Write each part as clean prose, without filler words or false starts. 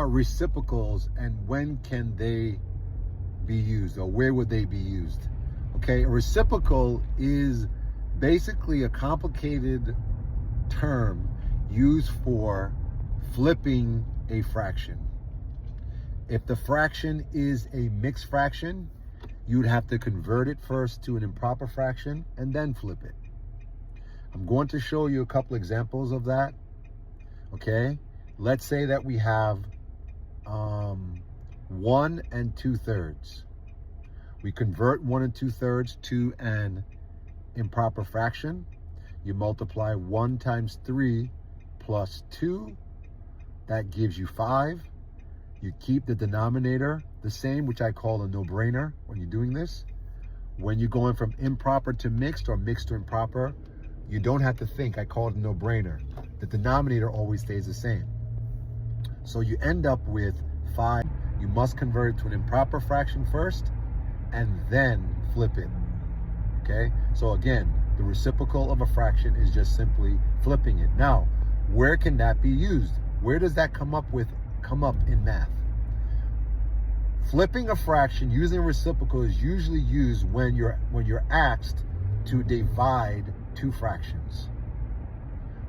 are reciprocals and when can they be used, or where would they be used? Okay, a reciprocal is basically a complicated term used for flipping a fraction. If the fraction is a mixed fraction, you would have to convert it first to an improper fraction and then flip it. I'm going to show you a couple examples of that. Okay, let's say that we have 1 2/3. We convert 1 2/3 to an improper fraction. You multiply 1 times 3 plus 2. That gives you 5. You keep the denominator the same, which I call a no-brainer when you're doing this. When you're going from improper to mixed or mixed to improper, you don't have to think. I call it a no-brainer. The denominator always stays the same. So you end up with 5. You must convert it to an improper fraction first and then flip it. Okay? So again, the reciprocal of a fraction is just simply flipping it. Now, where can that be used? Where does that come up in math? Flipping a fraction using a reciprocal is usually used when you're asked to divide two fractions.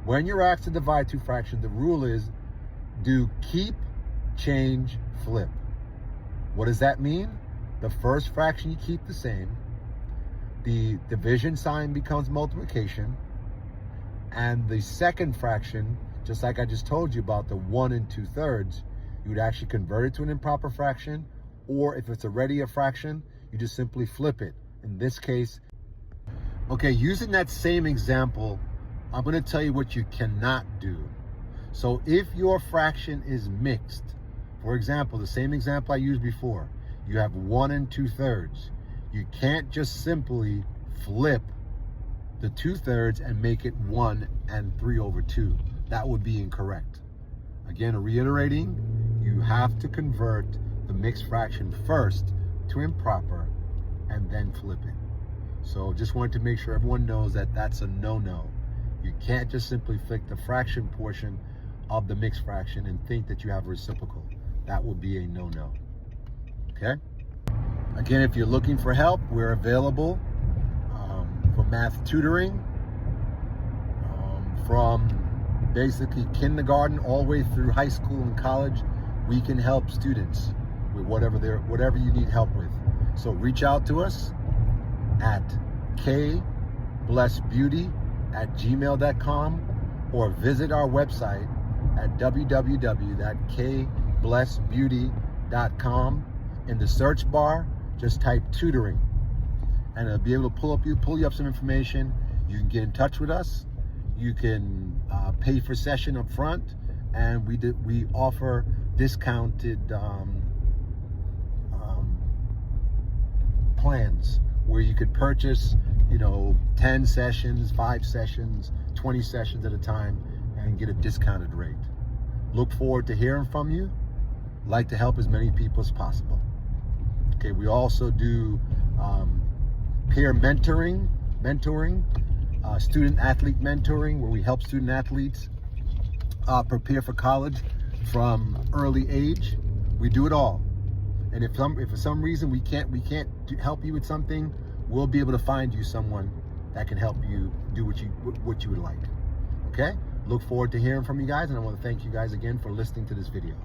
When you're asked to divide two fractions, the rule is do keep, change, flip. What does that mean? The first fraction you keep the same. The division sign becomes multiplication. And the second fraction, just like I just told you about the 1 2/3, you would actually convert it to an improper fraction, or if it's already a fraction, you just simply flip it. In this case, okay, using that same example, I'm going to tell you what you cannot do. So if your fraction is mixed, for example, the same example I used before, you have 1 2/3. You can't just simply flip the 2/3 and make it 1 3/2. That would be incorrect. Again, reiterating, you have to convert the mixed fraction first to improper and then flip it. So just wanted to make sure everyone knows that that's a no-no. You can't just simply flip the fraction portion of the mixed fraction and think that you have a reciprocal. That would be a no-no. Okay? Again, if you're looking for help, we're available for math tutoring from basically kindergarten all the way through high school and college. We can help students with whatever you need help with. So reach out to us at kblessbeauty@gmail.com or visit our website at www.kblessbeauty.com. In the search bar, just type tutoring and it'll be able to pull you up some information. You can get in touch with us. You can pay for session up front, and we offer discounted plans where you could purchase 10 sessions, 5 sessions, 20 sessions at a time and get a discounted rate. Look forward to hearing from you. Like to help as many people as possible. Okay, we also do peer mentoring, student athlete mentoring, where we help student athletes prepare for college from early age. We do it all. And if for some reason we can't help you with something, we'll be able to find you someone that can help you do what you would like. Okay? Look forward to hearing from you guys, and I want to thank you guys again for listening to this video.